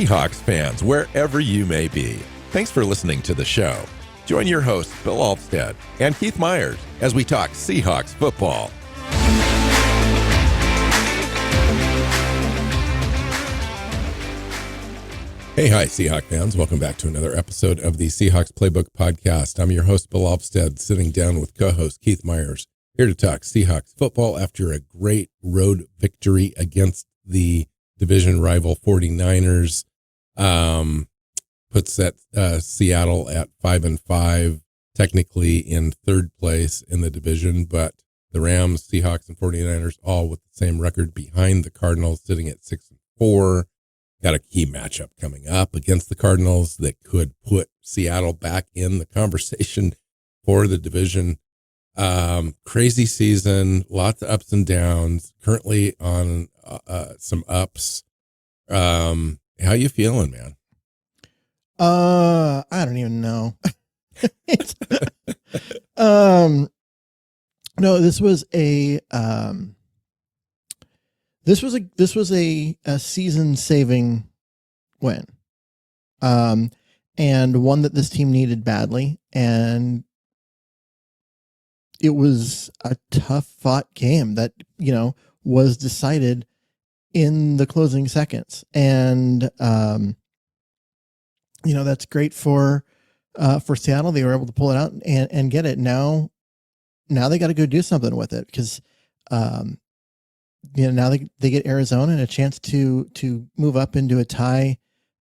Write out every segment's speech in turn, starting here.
Seahawks fans, wherever you may be. Thanks for listening to the show. Join your hosts, Bill Alvstad and Keith Myers, as we talk Seahawks football. Hey, hi, Seahawks fans. Welcome back to another episode of the Seahawks Playbook podcast. I'm your host, Bill Alvstad, sitting down with co-host Keith Myers, here to talk Seahawks football after a great road victory against the division rival 49ers. Puts that Seattle at 5-5, technically in third place in the division, but the Rams, Seahawks, and 49ers all with the same record behind the Cardinals, sitting at 6-4. Got a key matchup coming up against the Cardinals that could put Seattle back in the conversation for the division. Crazy season, lots of ups and downs, currently on some ups. How you feeling, man? I don't even know. No, this was a season saving win. And one that this team needed badly, and it was a tough fought game that, was decided in the closing seconds. And, that's great for Seattle. They were able to pull it out and get it. Now they got to go do something with it because, now they get Arizona and a chance to move up into a tie,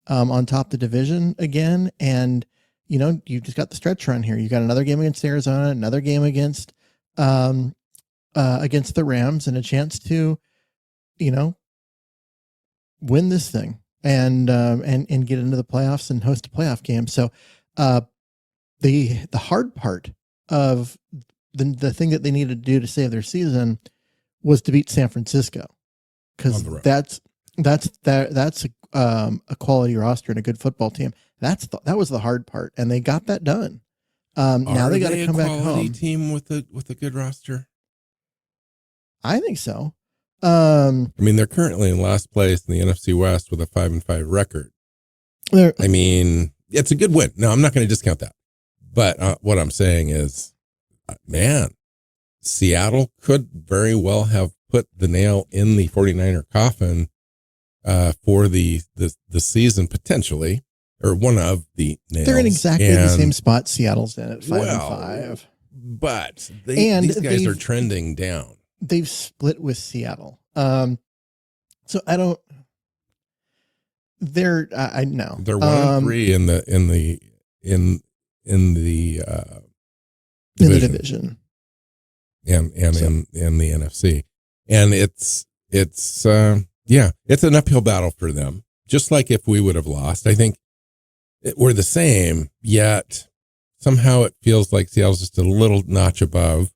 on top of the division again. And, you've just got the stretch run here. You got another game against Arizona, another game against the Rams, and a chance to, win this thing and get into the playoffs and host a playoff game. So, the hard part of the thing that they needed to do to save their season was to beat San Francisco, because that's a quality roster and a good football team. That was the hard part, and they got that done. Now they got to come back home. Quality team with a good roster. I think so. They're currently in last place in the NFC West with a 5-5 record. It's a good win. No, I'm not going to discount that. But what I'm saying is, man, Seattle could very well have put the nail in the 49er coffin for the season, potentially, or one of the nails. They're in exactly the same spot Seattle's in at 5-5. But these guys are trending down. They've split with Seattle. So I don't. They're 1-3 in the division. And in the NFC, and it's an uphill battle for them. Just like if we would have lost, I think we're the same. Yet somehow it feels like Seattle's just a little notch above,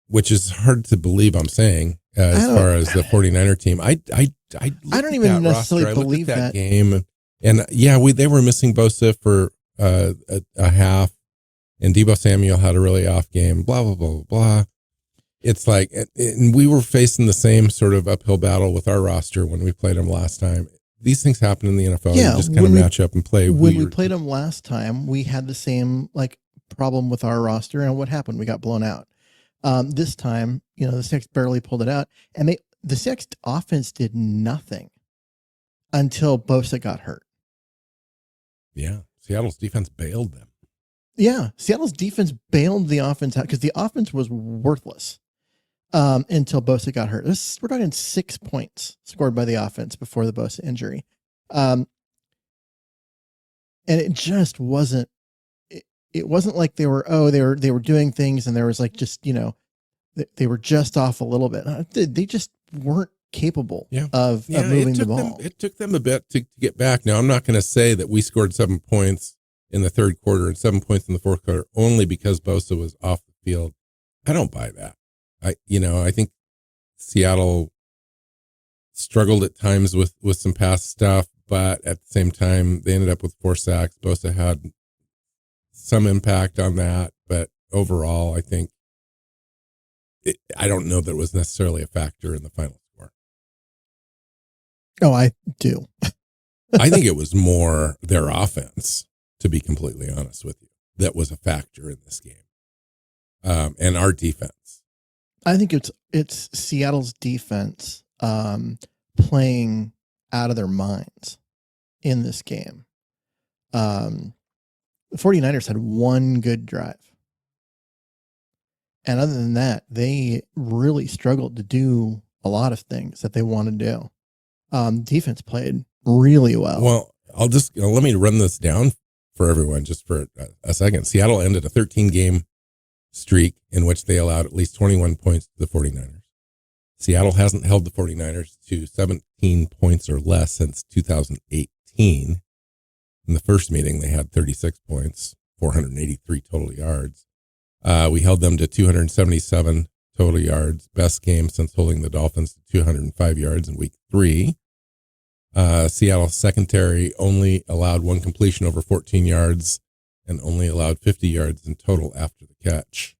which is hard to believe. I'm saying as far as the 49er team, I don't even necessarily believe that game. And they were missing Bosa for a half, and Deebo Samuel had a really off game. Blah blah blah blah blah. It's like, and we were facing the same sort of uphill battle with our roster when we played them last time. These things happen in the NFL. Yeah, you just kind of match up and play. When we played them last time, we had the same problem with our roster, and what happened? We got blown out. This time, the Seahawks barely pulled it out, and the Seahawks offense did nothing until Bosa got hurt. Yeah, Seattle's defense bailed them. Yeah, Seattle's defense bailed the offense out because the offense was worthless until Bosa got hurt. We're talking 6 points scored by the offense before the Bosa injury, and it just wasn't. It wasn't like they were doing things and there was they were just off a little bit. They just weren't capable of moving the ball. It took them a bit to get back. Now, I'm not going to say that we scored 7 points in the third quarter and 7 points in the fourth quarter only because Bosa was off the field. I don't buy that. I think Seattle struggled at times with some past stuff, but at the same time, they ended up with 4 sacks. Bosa had some impact on that, but overall, I think I don't know that it was necessarily a factor in the final score. Oh, I do. I think it was more their offense, to be completely honest with you, that was a factor in this game. And our defense. I think it's Seattle's defense playing out of their minds in this game. The 49ers had one good drive. And other than that, they really struggled to do a lot of things that they want to do. Defense played really well. Well, let me run this down for everyone just for a second. Seattle ended a 13-game streak in which they allowed at least 21 points to the 49ers. Seattle hasn't held the 49ers to 17 points or less since 2018. In the first meeting, they had 36 points, 483 total yards. We held them to 277 total yards, best game since holding the Dolphins to 205 yards in week 3. Seattle's secondary only allowed one completion over 14 yards and only allowed 50 yards in total after the catch.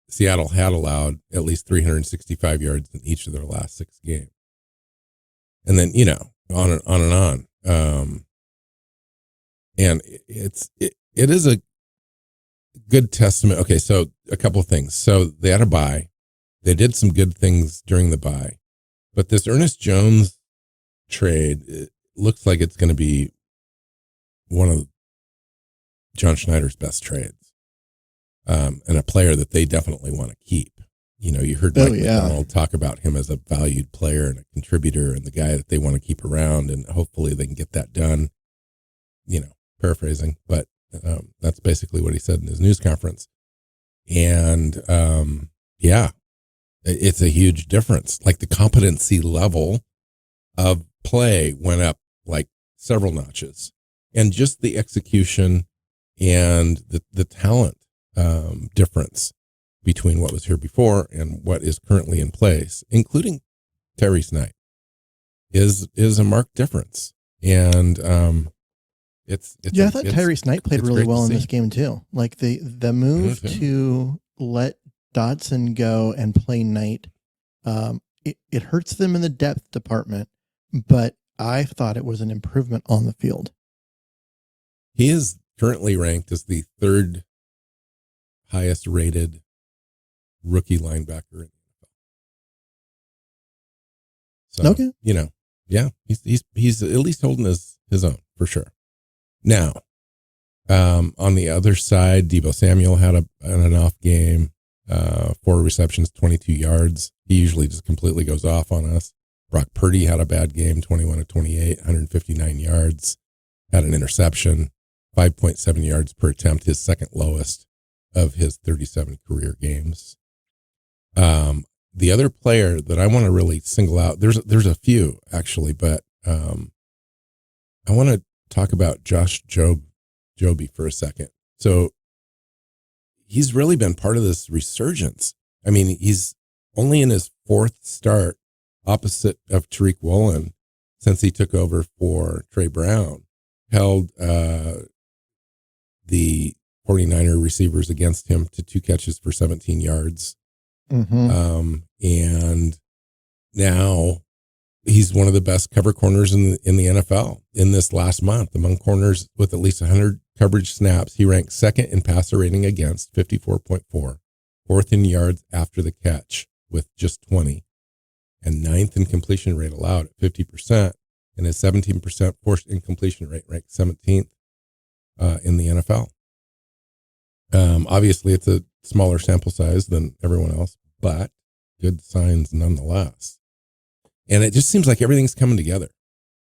Seattle had allowed at least 365 yards in each of their last 6 games. And then, on and on. And it is a good testament. Okay, so a couple of things. So they had a bye. They did some good things during the bye. But this Ernest Jones trade, it looks like it's going to be one of John Schneider's best trades. And a player that they definitely want to keep. You heard Mike McDonald talk about him as a valued player and a contributor and the guy that they want to keep around, and hopefully they can get that done. Paraphrasing, but that's basically what he said in his news conference. And it's a huge difference. Like the competency level of play went up like several notches, and just the execution and the talent difference between what was here before and what is currently in place, including Tyrese Knight, is a marked difference. And I thought Tyrese Knight played really well in this game too. Like the move to let Dotson go and play Knight, it hurts them in the depth department, but I thought it was an improvement on the field. He is currently ranked as the 3rd highest rated rookie linebacker in the NFL. So, okay. He's at least holding his own for sure. Now, on the other side, Deebo Samuel had an off game, 4 receptions, 22 yards. He usually just completely goes off on us. Brock Purdy had a bad game, 21 of 28, 159 yards, had an interception, 5.7 yards per attempt, his second lowest of his 37 career games. The other player that I want to really single out, there's a few actually, but I want to talk about Josh Joby for a second. So he's really been part of this resurgence. I mean, he's only in his 4th start opposite of Tariq Woolen since he took over for Trey Brown, held the 49er receivers against him to 2 catches for 17 yards. Mm-hmm. And now he's one of the best cover corners in the NFL in this last month. Among corners with at least 100 coverage snaps, he ranked 2nd in passer rating against 54.4, 4th in yards after the catch with just 20, and 9th in completion rate allowed at 50%, and his 17% forced incompletion rate ranked 17th in the NFL. Obviously, it's a smaller sample size than everyone else, but good signs nonetheless. And it just seems like everything's coming together.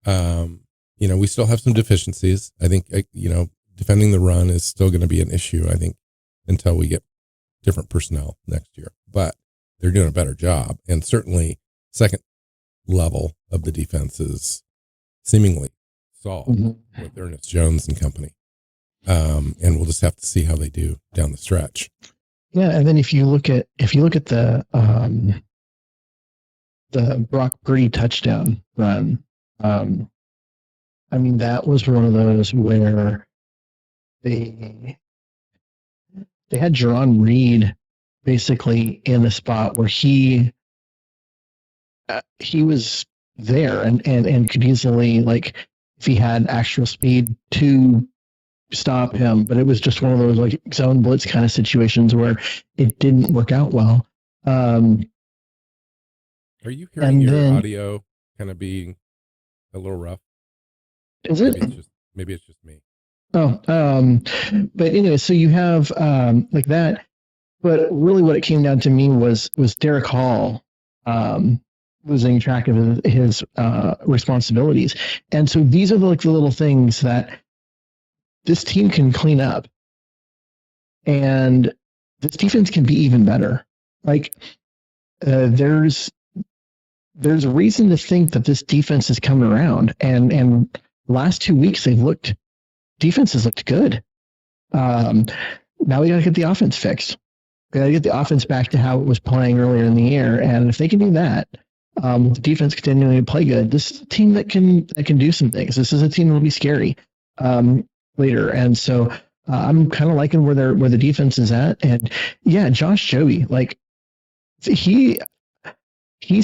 We still have some deficiencies. I think, defending the run is still going to be an issue, I think, until we get different personnel next year. But they're doing a better job. And certainly, second level of the defense is seemingly solved with Ernest Jones and company. And we'll just have to see how they do down the stretch. Yeah, and then if you look at the Brock Purdy touchdown run, that was one of those where they had Jerron Reed basically in a spot where he was there and could easily, like, if he had actual speed to stop him, but it was just one of those like zone blitz kind of situations where it didn't work out well. Are you hearing And your then- audio kind of being a little rough? Is Maybe it? maybe it's just me. Oh, but anyway, so you have like that, but really what it came down to me was Derek Hall losing track of his responsibilities. And so these are like the little things that this team can clean up, and this defense can be even better. Like there's a reason to think that this defense is coming around, and last 2 weeks defense has looked good. Now we got to get the offense fixed. We got to get the offense back to how it was playing earlier in the year, and if they can do that, with the defense continuing to play good, this is a team that can do some things. This is a team that will be scary later, and so I'm kind of liking where the defense is at. And yeah, Josh Joey, like he's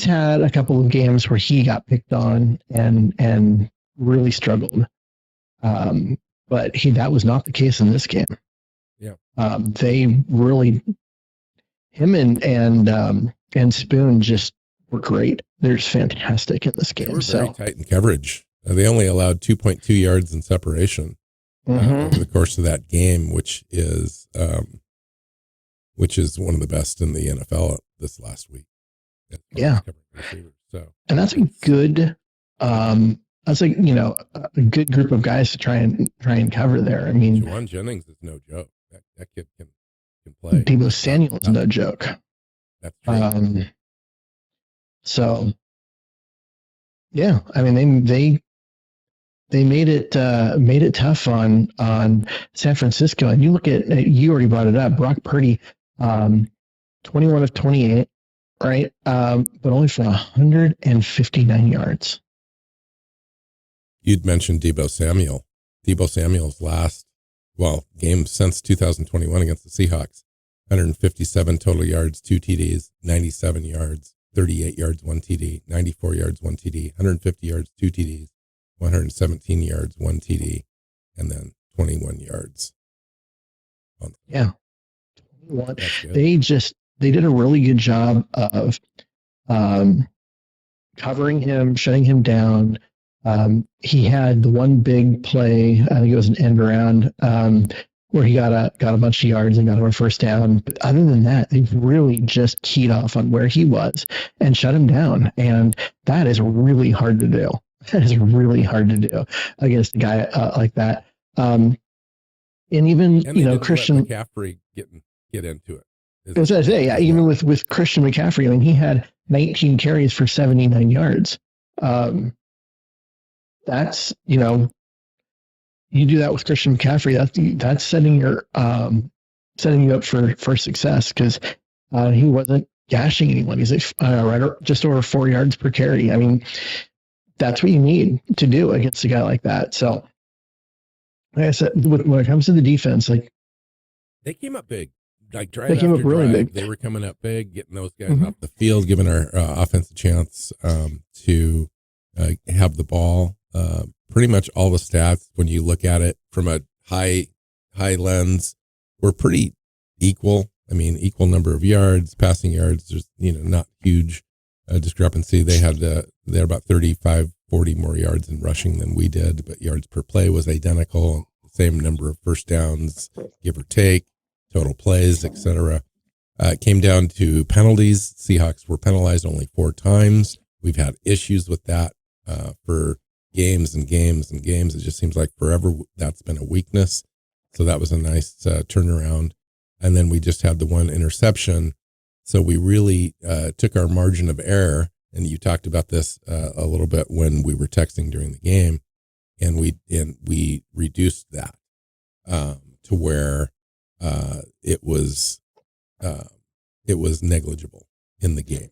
had a couple of games where he got picked on and really struggled. But that was not the case in this game. Yeah. They really, him and Spoon just were great. They're just fantastic in this game. They were very tight in coverage. They only allowed 2.2 yards in separation over the course of that game, which is one of the best in the NFL this last week. Yeah. So, and that's a good, that's like, a good group of guys to try and cover there. I mean, Juwan Jennings is no joke. That kid can play. Debo Samuel is no joke. That's true. So yeah, I mean, they made it tough on San Francisco. And you look at, you already brought it up, Brock Purdy, 21 of 28, right? But only for 159 yards. You'd mentioned Debo Samuel. Debo Samuel's last, game since 2021 against the Seahawks, 157 total yards, 2 TDs, 97 yards, 38 yards, 1 TD, 94 yards, 1 TD, 150 yards, 2 TDs, 117 yards, 1 TD, and then 21 yards. Yeah. 21. They did a really good job of covering him, shutting him down. He had the one big play, I think it was an end around, where he got a bunch of yards and got him a first down. But other than that, they really just keyed off on where he was and shut him down. And that is really hard to do. That is really hard to do against a guy like that. And even, Christian McCaffrey get into it. As I say, yeah, even with Christian McCaffrey, I mean, he had 19 carries for 79 yards. That's, you do that with Christian McCaffrey, that's setting you up for success, because he wasn't gashing anyone. He's just over 4 yards per carry. I mean, that's what you need to do against a guy like that. So, like I said, when it comes to the defense, like, they came up big. Like they came up really big. They were coming up big, getting those guys off the field, giving our offense a chance to have the ball. Pretty much all the stats, when you look at it from a high lens, were pretty equal. I mean, equal number of yards, passing yards. There's not huge discrepancy. They had about 35, 40 more yards in rushing than we did, but yards per play was identical. Same number of first downs, give or take, total plays, etc. It came down to penalties. Seahawks were penalized only 4 times. We've had issues with that for games and games and games. It just seems like forever that's been a weakness. So that was a nice turnaround. And then we just had the one interception. So we really took our margin of error. And you talked about this a little bit when we were texting during the game, and we reduced that to where it was negligible in the game.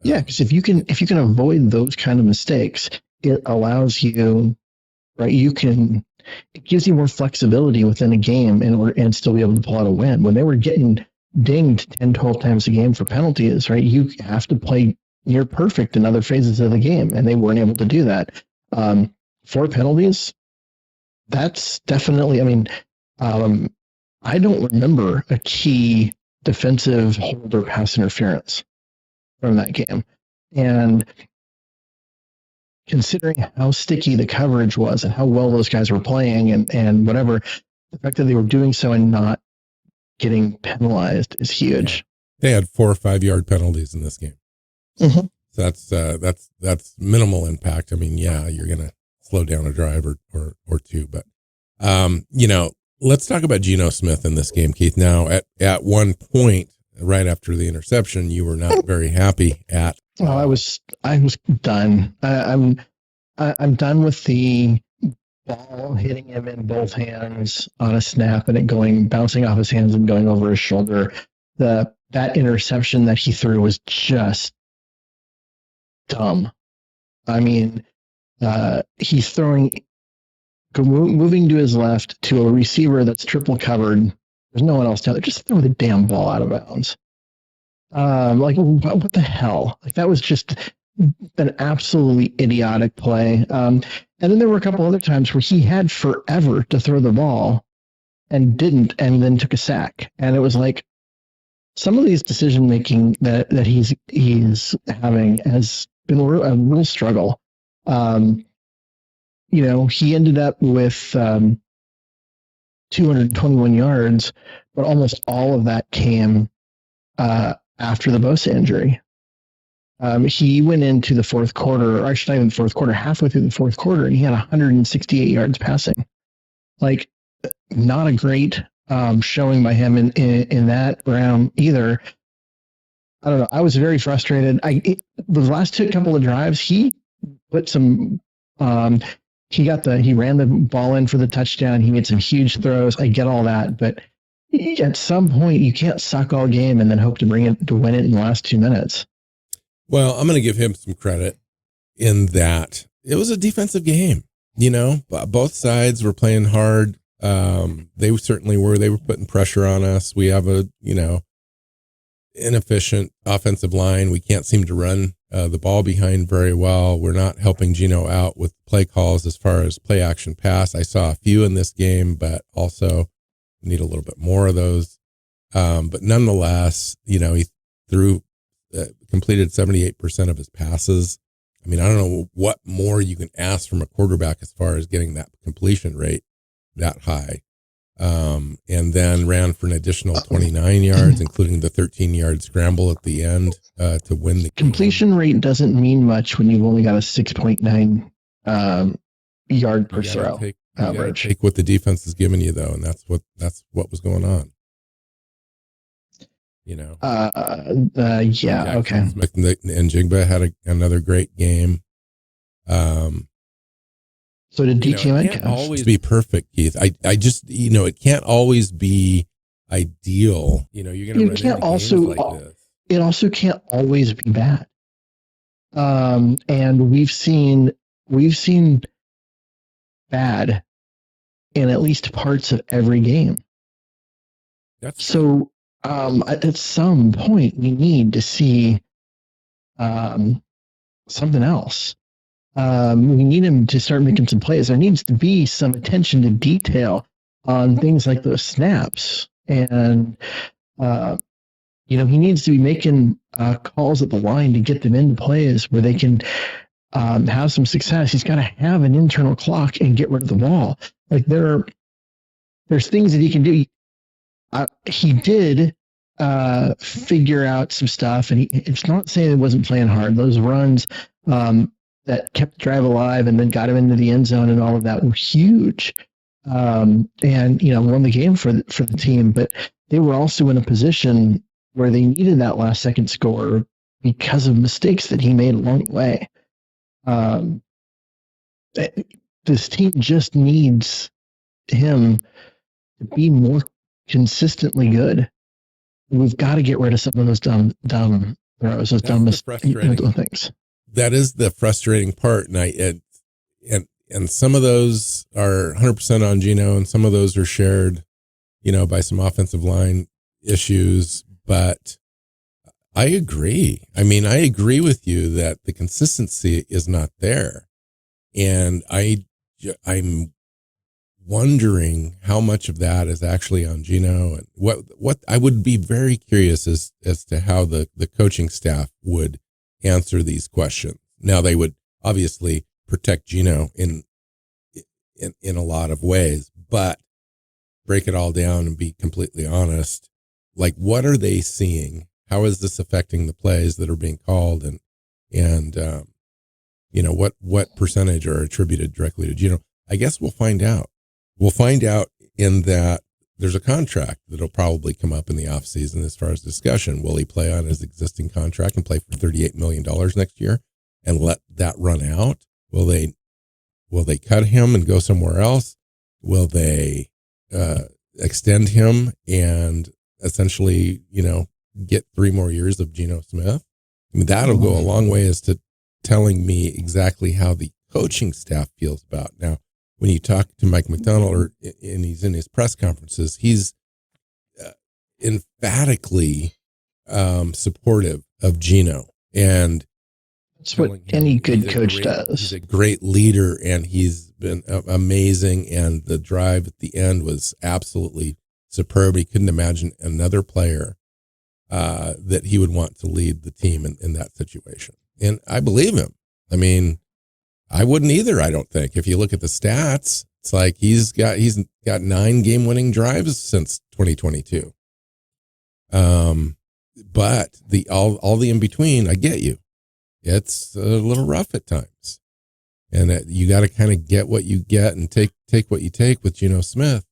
Yeah, because if you can avoid those kind of mistakes, it allows you, right? It gives you more flexibility within a game and still be able to pull out a win. When they were getting dinged 10, 12 times a game for penalties, right? You have to play near perfect in other phases of the game, and they weren't able to do that. 4 penalties, that's definitely, I mean, I don't remember a key defensive hold or pass interference from that game. And considering how sticky the coverage was and how well those guys were playing and whatever, the fact that they were doing so and not getting penalized is huge. They had 4 or 5 yard penalties in this game. Mm-hmm. So that's minimal impact. I mean, yeah, you're going to slow down a drive or two, but, let's talk about Geno Smith in this game, Keith. Now at one point, right after the interception, you were not very happy at. Well, I was done. I'm done with the ball hitting him in both hands on a snap and it bouncing off his hands and going over his shoulder. That interception that he threw was just dumb. I mean, he's moving to his left to a receiver that's triple covered. There's no one else down there. Just throw the damn ball out of bounds. What the hell? Like, that was just an absolutely idiotic play. And then there were a couple other times where he had forever to throw the ball and didn't, and then took a sack. And it was like, some of these decision making that he's having has been a real struggle. He ended up with 221 yards, but almost all of that came after the Bosa injury. He went into the fourth quarter, or actually not even the fourth quarter, halfway through the fourth quarter, and he had 168 yards passing. Like, not a great showing by him in that round either. I don't know. I was very frustrated. The last couple of drives, he put some. He ran the ball in for the touchdown. He made some huge throws. I get all that, but at some point, you can't suck all game and then hope to win it in the last 2 minutes. Well, I'm going to give him some credit in that it was a defensive game. Both sides were playing hard. They certainly were. They were putting pressure on us. We have a, inefficient offensive line. We can't seem to run the ball behind very well. We're not helping Geno out with play calls as far as play action pass. I saw a few in this game, but also need a little bit more of those. But nonetheless, he completed 78% of his passes. I mean, I don't know what more you can ask from a quarterback as far as getting that completion rate that high. And then ran for an additional 29 yards, including the 13-yard scramble at the end to win the game. Completion rate doesn't mean much when you've only got a 6.9 yard per throw average. Take what the defense is giving you, though, and that's what was going on. Yeah. Jackson Okay. Smith and Jigba had another great game. So did DT It can't always be perfect, Keith. I just, it can't always be ideal. You're going to run into games like this. It also can't always be bad. And we've seen bad in at least parts of every game. That's so. At some point, we need to see something else. We need him to start making some plays. There needs to be some attention to detail on things like those snaps. And, he needs to be making calls at the line to get them into plays where they can have some success. He's got to have an internal clock and get rid of the ball. Like, there's things that he can do. He did figure out some stuff, and it's not saying he wasn't playing hard. Those runs that kept the drive alive and then got him into the end zone and all of that were huge. And won the game for the team, but they were also in a position where they needed that last second score because of mistakes that he made along the way. This team just needs him to be more consistently good. We've got to get rid of some of those dumb throws, those dumb things. That is the frustrating part, and some of those are 100% on Geno, and some of those are shared, by some offensive line issues. But I agree. I mean, I agree with you that the consistency is not there. And I'm wondering how much of that is actually on Gino, and what I would be very curious as to how the coaching staff would answer these questions. Now, they would obviously protect Gino in a lot of ways, but break it all down and be completely honest. Like, what are they seeing? How is this affecting the plays that are being called? And what percentage are attributed directly to Gino? I guess we'll find out. We'll find out in that there's a contract that'll probably come up in the offseason as far as discussion. Will he play on his existing contract and play for $38 million next year and let that run out? Will they cut him and go somewhere else? Will they extend him and essentially, get 3 more years of Geno Smith? I mean, that'll go a long way as to telling me exactly how the coaching staff feels about it. Now, when you talk to Mike McDonald and he's in his press conferences, he's emphatically supportive of Geno, and that's what any good coach does. He's a great leader, and he's been amazing. And the drive at the end was absolutely superb. He couldn't imagine another player that he would want to lead the team in that situation. And I believe him. I mean, I wouldn't either. I don't think. If you look at the stats, it's like he's got 9 game-winning drives since 2022. But all the in between, I get you. It's a little rough at times, and you got to kind of get what you get and take what you take with Geno Smith.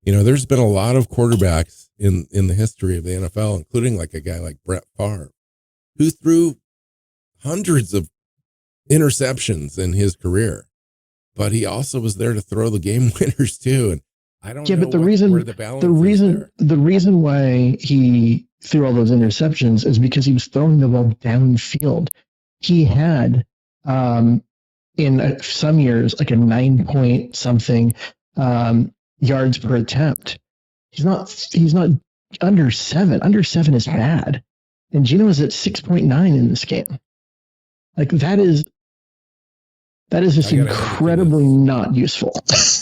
There's been a lot of quarterbacks in the history of the NFL, including like a guy like Brett Favre, who threw hundreds of interceptions in his career, but he also was there to throw the game winners too. And I don't know. But the reason why he threw all those interceptions is because he was throwing the ball downfield. He had in some years like a 9 something yards per attempt. He's not under 7. Under 7 is bad, and Geno is at 6.9 in this game. Like that is just incredibly not useful.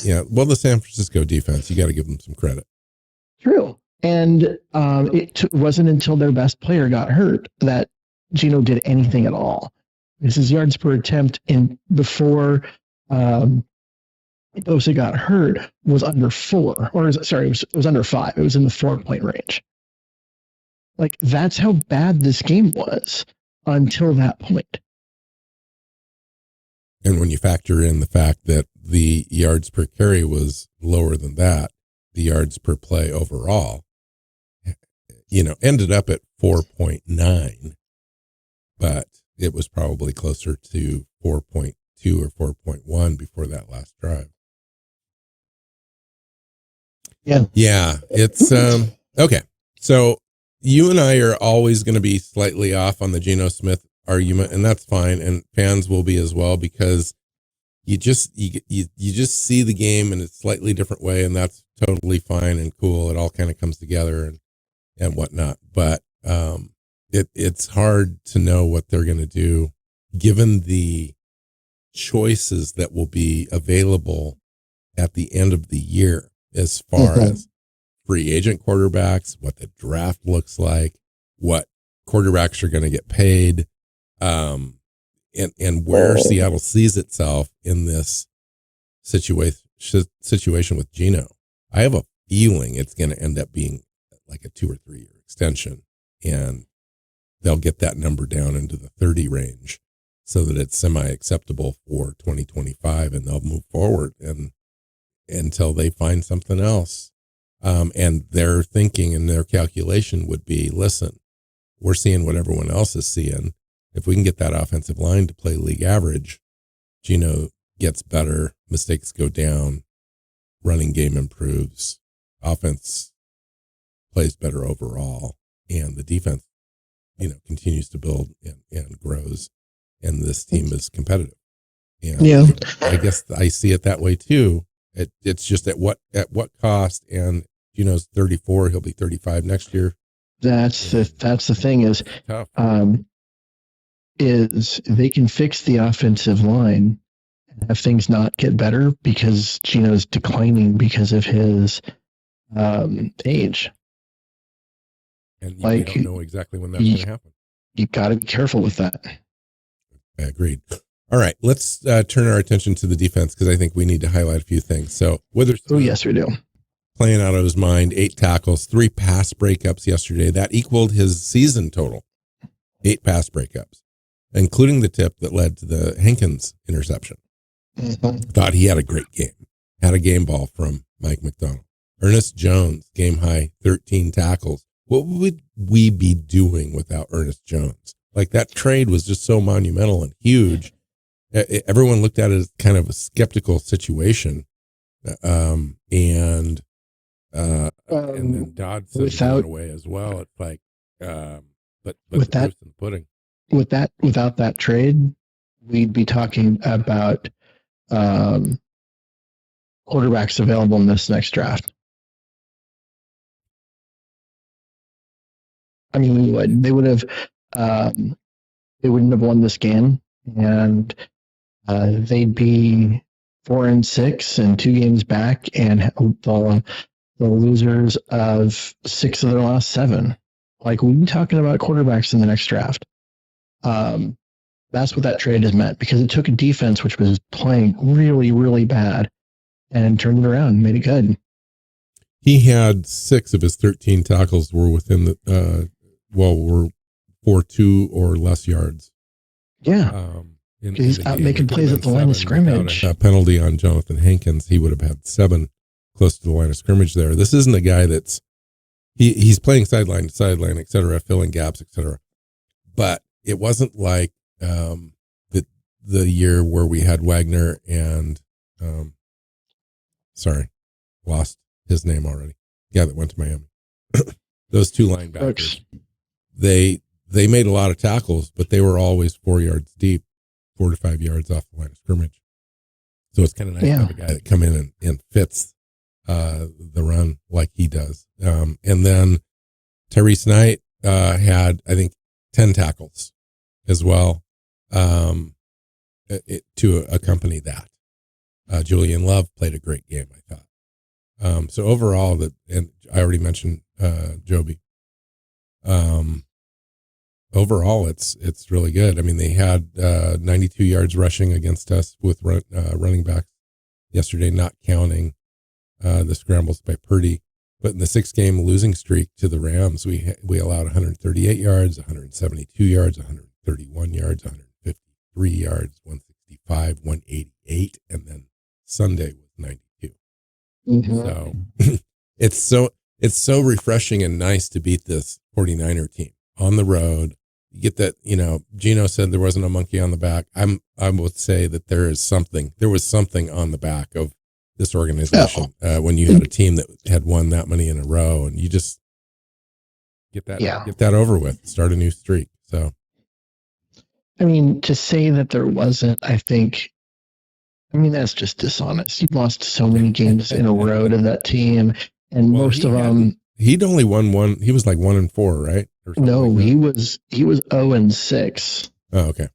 Yeah, well, the San Francisco defense, you got to give them some credit. True, and it wasn't until their best player got hurt that Geno did anything at all. His yards per attempt before Bosa got hurt was under 4, it was under 5. It was in the 4-point range. Like that's how bad this game was until that point. And when you factor in the fact that the yards per carry was lower than that, the yards per play overall, ended up at 4.9, but it was probably closer to 4.2 or 4.1 before that last drive. Yeah. Yeah. It's, okay. So you and I are always going to be slightly off on the Geno Smith argument, and that's fine. And fans will be as well, because you just see the game in a slightly different way, and that's totally fine and cool. It all kind of comes together and whatnot. But, it's hard to know what they're going to do given the choices that will be available at the end of the year, as far as free agent quarterbacks, what the draft looks like, what quarterbacks are going to get paid, and where Seattle sees itself in this situation with Geno. I have a feeling it's going to end up being like a 2 or 3 year extension, and they'll get that number down into the 30 range so that it's semi-acceptable for 2025, and they'll move forward until they find something else. And their thinking and their calculation would be, listen, we're seeing what everyone else is seeing. If we can get that offensive line to play league average, Geno gets better, mistakes go down, running game improves, offense plays better overall, and the defense, continues to build and grows, and this team is competitive. And yeah, I guess I see it that way too. It's just at what cost? And Geno's 34; he'll be 35 next year. That's the thing is, Tough. is they can fix the offensive line and have things not get better because Gino's declining because of his age. And you Like, don't know exactly when that's going to happen. You got to be careful with that. Agreed. All right, let's turn our attention to the defense because I think we need to highlight a few things. So Witherspoon, Yes, we do. playing out of his mind, 8 tackles, 3 pass breakups yesterday. That equaled his season total, 8 pass breakups, including the tip that led to the Hankins interception. Mm-hmm. Thought he had a great game. Had a game ball from Mike McDonald. Ernest Jones, game high, 13 tackles. What would we be doing without Ernest Jones? Like, that trade was just so monumental and huge. Everyone looked at it as kind of a skeptical situation. And then Dodson went away as well. It's like, but with the proof in the pudding. Without that trade, we'd be talking about quarterbacks available in this next draft. I mean, we would. They would have. They wouldn't have won this game, and they'd be 4-6 and 2 games back, and the losers of 6 of their last 7. Like, we'd be talking about quarterbacks in the next draft. That's what that trade has meant, because it took a defense which was playing really, really bad and turned it around and made it good. He had 6 of his 13 tackles were within the were for 2 or less yards. Yeah. He's out making plays at the line of scrimmage. A penalty on Jonathan Hankins, he would have had 7 close to the line of scrimmage there. This isn't a guy that's he's playing sideline to sideline, et cetera, filling gaps, et cetera. But it wasn't like the year where we had Wagner and lost his name already. Yeah, that went to Miami. Those 2 linebackers. They made a lot of tackles, but they were always 4 yards deep, 4 to 5 yards off the line of scrimmage. So it's kind of nice to have a guy that come in and fits the run like he does. And then Tyrese Knight had, I think, 10 tackles as well to accompany that. Julian Love played a great game, I thought. So overall, and I already mentioned Joby. Overall, it's really good. I mean, they had 92 yards rushing against us with running backs yesterday, not counting the scrambles by Purdy. But in the 6-game losing streak to the Rams, we allowed 138 yards, 172 yards, 131 yards, 153 yards, 165, 188, and then Sunday was 92. Mm-hmm. So it's so refreshing and nice to beat this 49er team on the road. You get that, Gino said there wasn't a monkey on the back. I would say that there was something on the back of this organization when you had a team that had won that many in a row, and you just get that over with, start a new streak. So, I mean, to say that there wasn't, that's just dishonest. You've lost so many games in a row to that team, and most of them. He'd only won one. He was like 1-4, right? No, like he was 0-6. Oh, okay.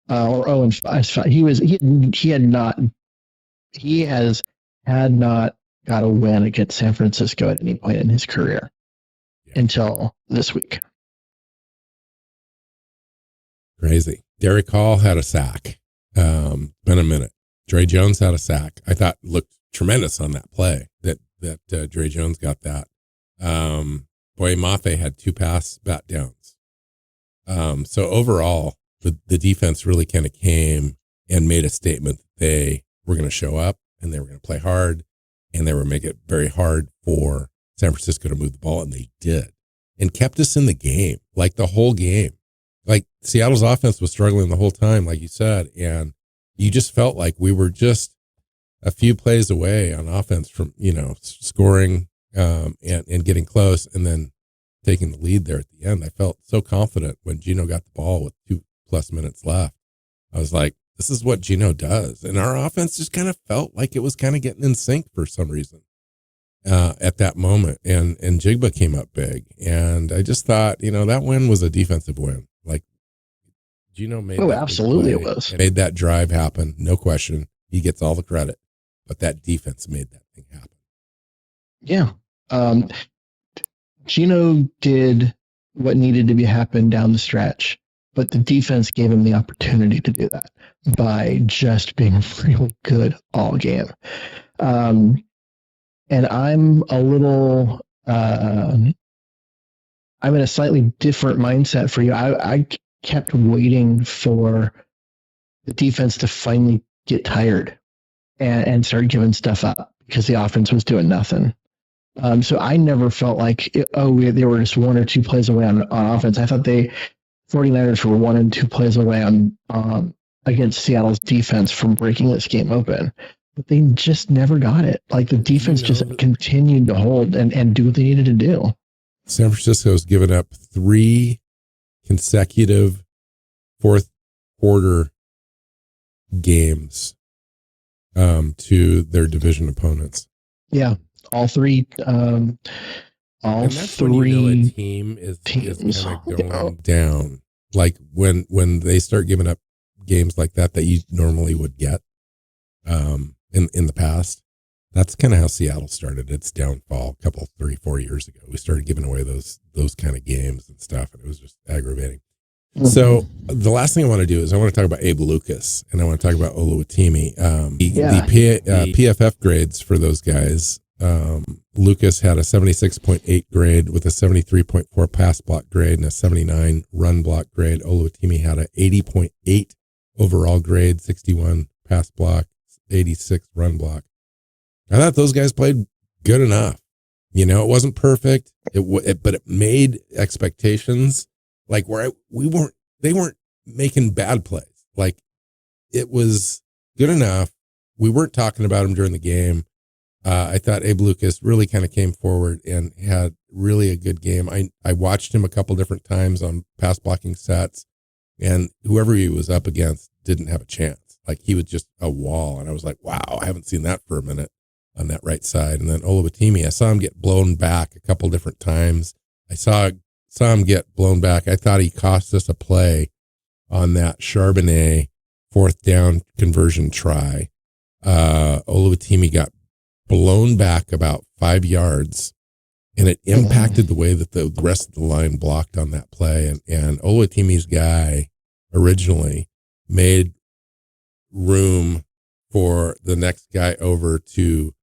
Or 0-5. He had not got a win against San Francisco at any point in his career until this week. Crazy. Derek Hall had a sack. Been a minute. Dre Jones had a sack. I thought looked tremendous on that play that Dre Jones got that. Boy Mafe had 2 pass bat downs. So overall, the defense really kind of came and made a statement that they were going to show up and they were going to play hard and they were make it very hard for San Francisco to move the ball, and they did, and kept us in the game, like the whole game. Like Seattle's offense was struggling the whole time, like you said, and you just felt like we were just a few plays away on offense from, scoring and getting close and then taking the lead there at the end. I felt so confident when Gino got the ball with 2+ minutes left. I was like, this is what Gino does. And our offense just kind of felt like it was kind of getting in sync for some reason. at that moment, and Jigba came up big, and I just thought, that win was a defensive win. Like Gino made that absolutely big play, it was. made that drive happen, no question. He gets all the credit, but that defense made that thing happen. Yeah. Gino did what needed to be happen down the stretch, but the defense gave him the opportunity to do that by just being real good all game. And I'm a little, I'm in a slightly different mindset for you. I kept waiting for the defense to finally get tired and start giving stuff up because the offense was doing nothing. So I never felt like, they were just 1 or 2 plays away on offense. I thought 49ers were 1 and 2 plays away on against Seattle's defense from breaking this game open. But they just never got it. Like the defense just continued to hold and do what they needed to do. San Francisco's given up 3 consecutive fourth quarter games to their division opponents. Yeah, all 3. And that's 3 when a team is kind of going down. Like when they start giving up games like that you normally would get in the past. That's kind of how Seattle started its downfall a couple, 3-4 years ago. We started giving away those kind of games and stuff, and it was just aggravating. Mm-hmm. So the last thing I want to do is I want to talk about Abe Lucas, and I want to talk about Oluwatimi. The PFF grades for those guys. Lucas had a 76.8 grade with a 73.4 pass block grade and a 79 run block grade. Oluwatimi had a 80.8 overall grade, 61 pass block, 86 run block. I thought those guys played good enough. It wasn't perfect, but it made expectations like where they weren't making bad plays. Like it was good enough. We weren't talking about him during the game. I thought Abe Lucas really kind of came forward and had really a good game. I watched him a couple different times on pass blocking sets, and whoever he was up against didn't have a chance. Like he was just a wall. And I was like, wow, I haven't seen that for a minute on that right side. And then Oluwatimi, I saw him get blown back a couple different times. I saw him get blown back. I thought he cost us a play on that Charbonnet 4th down conversion try. Oluwatimi got blown back about 5 yards, and it impacted the way that the rest of the line blocked on that play. And Oluwatimi's guy originally made room for the next guy over to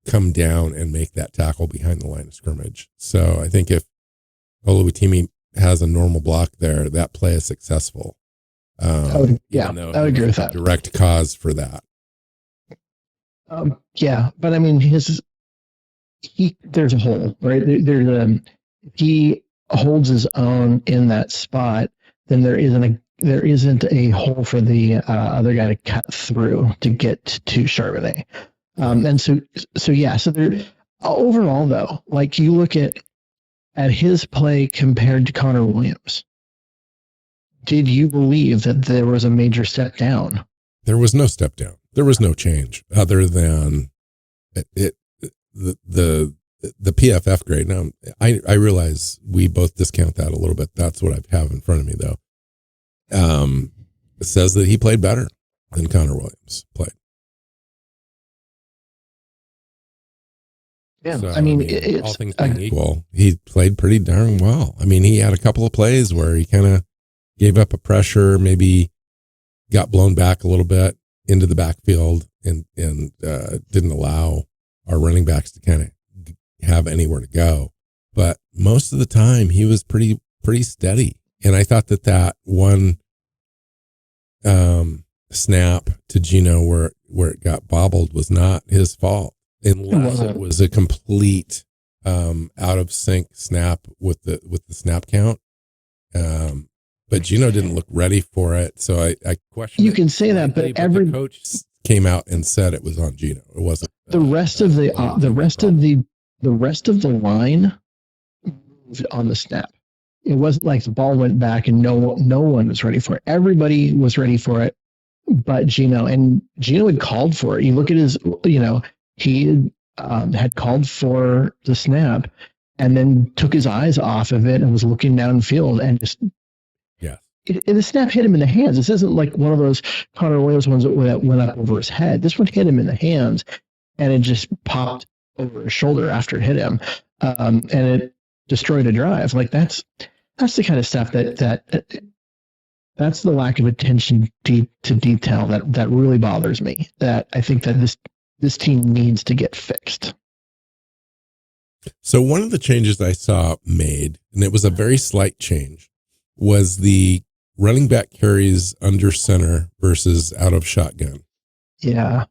come down and make that tackle behind the line of scrimmage. So I think if Oluwatimi has a normal block there, that play is successful. I would agree with that. Direct cause for that. But I mean, there's a hole, right? If he holds his own in that spot, then there isn't a hole for the other guy to cut through to get to Charbonnet. And so there, overall though, like you look at his play compared to Connor Williams, did you believe that there was a major step down? There was no step down. There was no change other than the PFF grade. Now I realize we both discount that a little bit. That's what I have in front of me though. It says that he played better than Connor Williams played. Yeah, so, I mean all things being equal, he played pretty darn well. I mean, he had a couple of plays where he kind of gave up a pressure, maybe got blown back a little bit into the backfield and didn't allow our running backs to kind of have anywhere to go. But most of the time he was pretty steady. And I thought that one snap to Gino where it got bobbled was not his fault, unless it was a complete out of sync snap with the snap count. But Gino didn't look ready for it, so I question. You can say that, but every coach came out and said it was on Gino. It wasn't. The rest of the line moved on the snap. It wasn't like the ball went back and no one was ready for it. Everybody was ready for it, but Gino, and Gino had called for it. You look at his, he had called for the snap and then took his eyes off of it and was looking downfield and just yeah. The snap hit him in the hands. This isn't like one of those Connor Williams ones that went up over his head. This one hit him in the hands, and it just popped over his shoulder after it hit him, and it destroyed a drive. Like that's the kind of stuff that's the lack of attention to detail that really bothers me. That I think that this team needs to get fixed. So one of the changes I saw made, and it was a very slight change, was the running back carries under center versus out of shotgun. Yeah.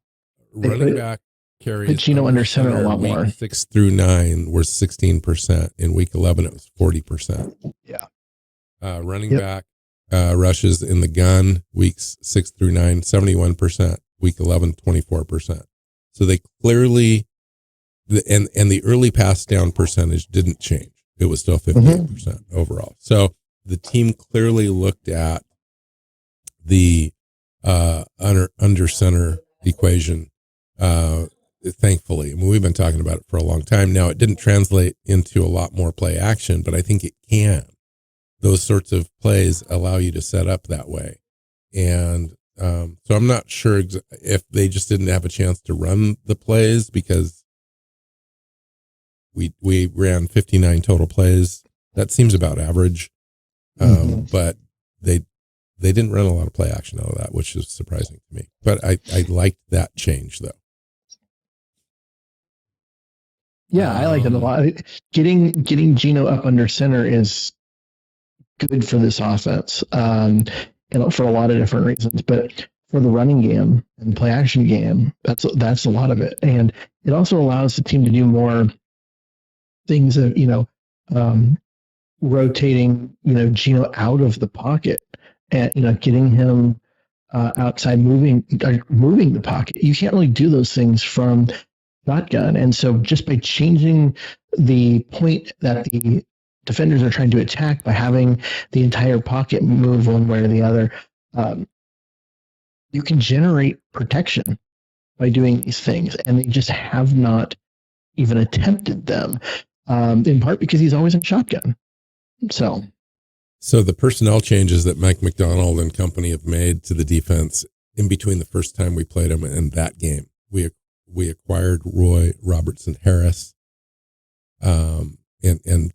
Running back carries Gino under center a lot week more. 6 through 9 was 16%. In week 11, it was 40%. Yeah. Running back rushes in the gun weeks 6 through 9, 71%. Week 11, 24%. So they clearly, and the early pass down percentage didn't change. It was still 58% overall. So the team clearly looked at the under center equation. Thankfully, I mean, we've been talking about it for a long time now. It didn't translate into a lot more play action, but I think it can. Those sorts of plays allow you to set up that way. And so I'm not sure if they just didn't have a chance to run the plays because we ran 59 total plays. That seems about average. But they didn't run a lot of play action out of that, which is surprising to me. But I liked that change though. Yeah, I like it a lot. Getting Gino up under center is good for this offense, and for a lot of different reasons. But for the running game and play action game, that's a lot of it, and it also allows the team to do more things of rotating Gino out of the pocket and getting him outside, moving the pocket. You can't really do those things from shotgun, and so just by changing the point that the defenders are trying to attack by having the entire pocket move one way or the other, you can generate protection by doing these things, and they just have not even attempted them, in part because he's always in shotgun. So the personnel changes that Mike McDonald and company have made to the defense in between the first time we played them and that game, we acquired Roy Robertson Harris, and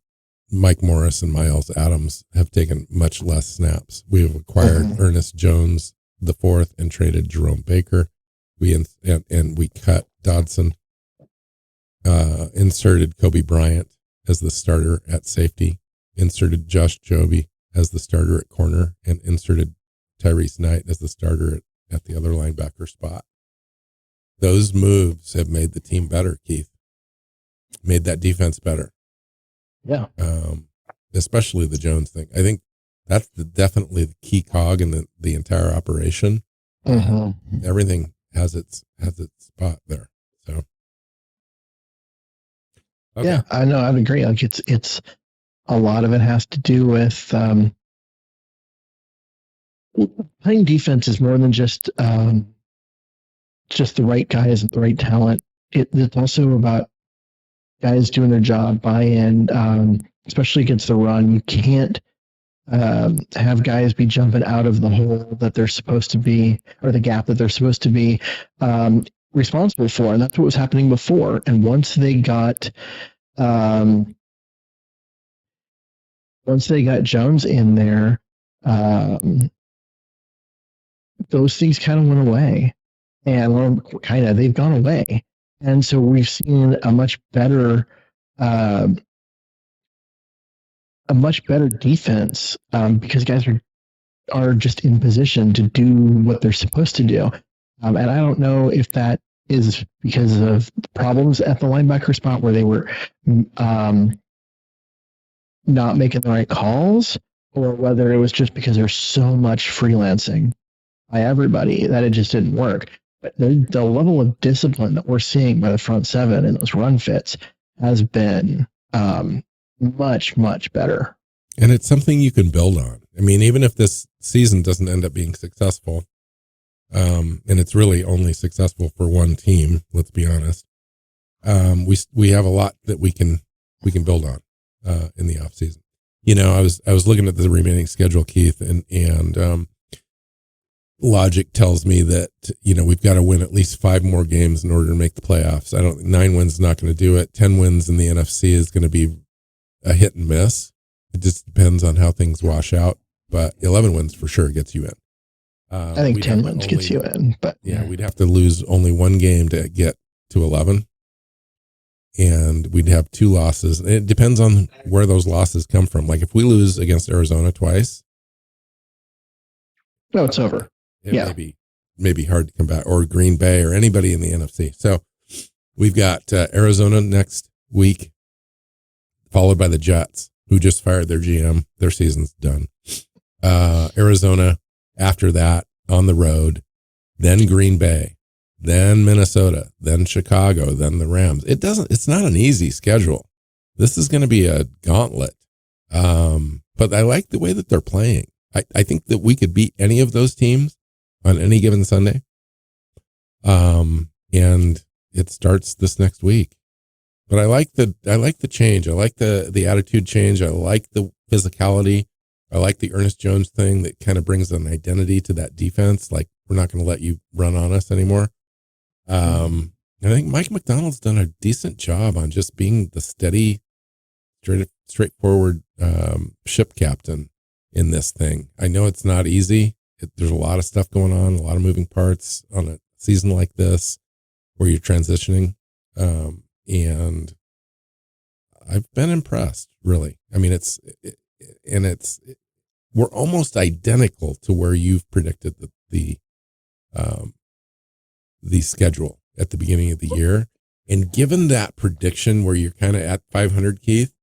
Mike Morris and Miles Adams have taken much less snaps. We have acquired Ernest Jones the fourth and traded Jerome Baker. We cut Dodson, inserted Kobe Bryant as the starter at safety, inserted Josh Joby as the starter at corner, and inserted Tyrese Knight as the starter at the other linebacker spot. Those moves have made the team better, Keith. Made that defense better. Yeah. Especially the Jones thing. I think that's definitely the key cog in the entire operation. Everything has its spot there. So. Okay. Yeah, I know. I'd agree. Like it's a lot of it has to do with playing defense is more than just the right guys and the right talent. It's also about guys doing their job, buy-in, especially against the run. You can't have guys be jumping out of the hole that they're supposed to be, or the gap that they're supposed to be responsible for. And that's what was happening before. And once they got Jones in there, those things kind of went away. And they've gone away. And so we've seen a much better defense because guys are just in position to do what they're supposed to do. And I don't know if that is because of problems at the linebacker spot where they were not making the right calls, or whether it was just because there's so much freelancing by everybody that it just didn't work. But the level of discipline that we're seeing by the front seven and those run fits has been much, much better. And it's something you can build on. I mean, even if this season doesn't end up being successful, and it's really only successful for one team, let's be honest, we have a lot that we can build on in the off season. I was looking at the remaining schedule, Keith, and logic tells me that we've got to win at least 5 more games in order to make the playoffs. 9 wins is not going to do it. 10 wins in the NFC is going to be a hit and miss. It just depends on how things wash out. But 11 wins for sure gets you in. I think 10 wins gets you in, but yeah, we'd have to lose only 1 game to get to 11, and we'd have 2 losses. It depends on where those losses come from. Like if we lose against Arizona twice, no, it's over. It may be hard to come back, or Green Bay, or anybody in the NFC. So we've got Arizona next week, followed by the Jets, who just fired their GM. Their season's done. Arizona after that on the road, then Green Bay, then Minnesota, then Chicago, then the Rams. It's not an easy schedule. This is going to be a gauntlet. But I like the way that they're playing. I think that we could beat any of those teams on any given Sunday. And it starts this next week. But I like the change. I like the attitude change. I like the physicality. I like the Ernest Jones thing that kind of brings an identity to that defense. Like, we're not going to let you run on us anymore. I think Mike McDonald's done a decent job on just being the steady, straightforward ship captain in this thing. I know it's not easy. There's a lot of stuff going on, a lot of moving parts on a season like this where you're transitioning. And I've been impressed, really. I mean, we're almost identical to where you've predicted the schedule at the beginning of the year. And given that prediction where you're kind of at 500, Keith,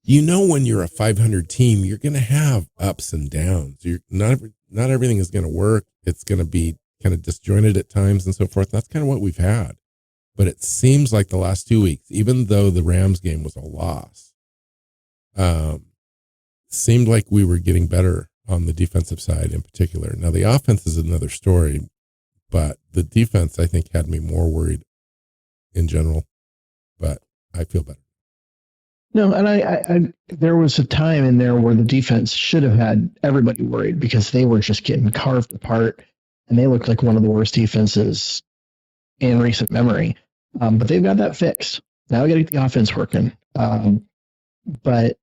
when you're a 500 team, you're going to have ups and downs. You're not everything is going to work. It's going to be kind of disjointed at times and so forth. That's kind of what we've had. But it seems like the last 2 weeks, even though the Rams game was a loss, seemed like we were getting better on the defensive side in particular. Now, the offense is another story, but the defense, I think, had me more worried in general, but I feel better. No, and I there was a time in there where the defense should have had everybody worried because they were just getting carved apart, and they looked like one of the worst defenses in recent memory. But they've got that fixed. Now we got to get the offense working. But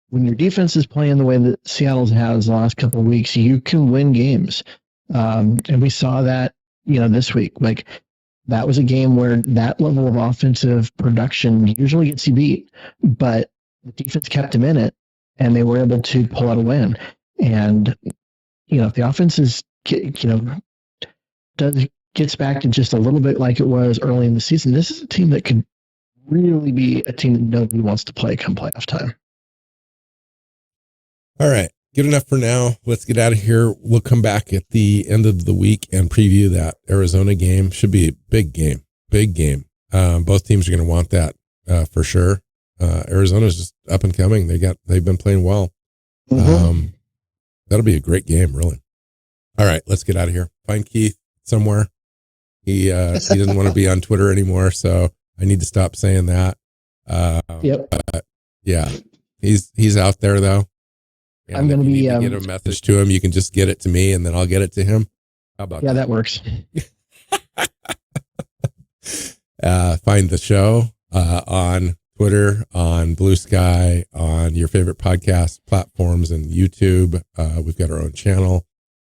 when your defense is playing the way that Seattle's has the last couple of weeks, you can win games. And we saw that, this week. Like, that was a game where that level of offensive production usually gets you beat, but the defense kept them in it, and they were able to pull out a win. And, if the offense is, gets back to just a little bit like it was early in the season, this is a team that could really be a team that nobody wants to play come playoff time. All right. Good enough for now. Let's get out of here. We'll come back at the end of the week and preview that Arizona game. Should be a big game. Big game. Both teams are going to want that for sure. Arizona's just up and coming. They've been playing well. Mm-hmm. That'll be a great game, really. All right, let's get out of here. Find Keith somewhere. He doesn't want to be on Twitter anymore, so I need to stop saying that. Yep. Yeah, he's out there though. And I'm going to be get a message to him. You can just get it to me, and then I'll get it to him. How about that works. Find the show on Twitter, on Blue Sky, on your favorite podcast platforms, and YouTube. We've got our own channel.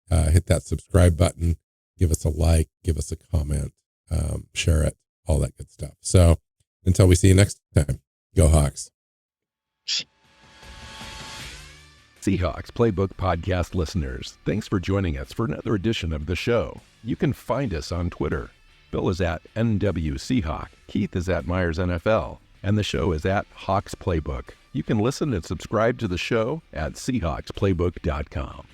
Hit that subscribe button. Give us a like. Give us a comment. Share it. All that good stuff. So until we see you next time, go Hawks. Seahawks Playbook podcast listeners, thanks for joining us for another edition of the show. You can find us on Twitter. Bill is at NW Seahawk, Keith is at Myers NFL, and the show is at Hawks Playbook. You can listen and subscribe to the show at SeahawksPlaybook.com.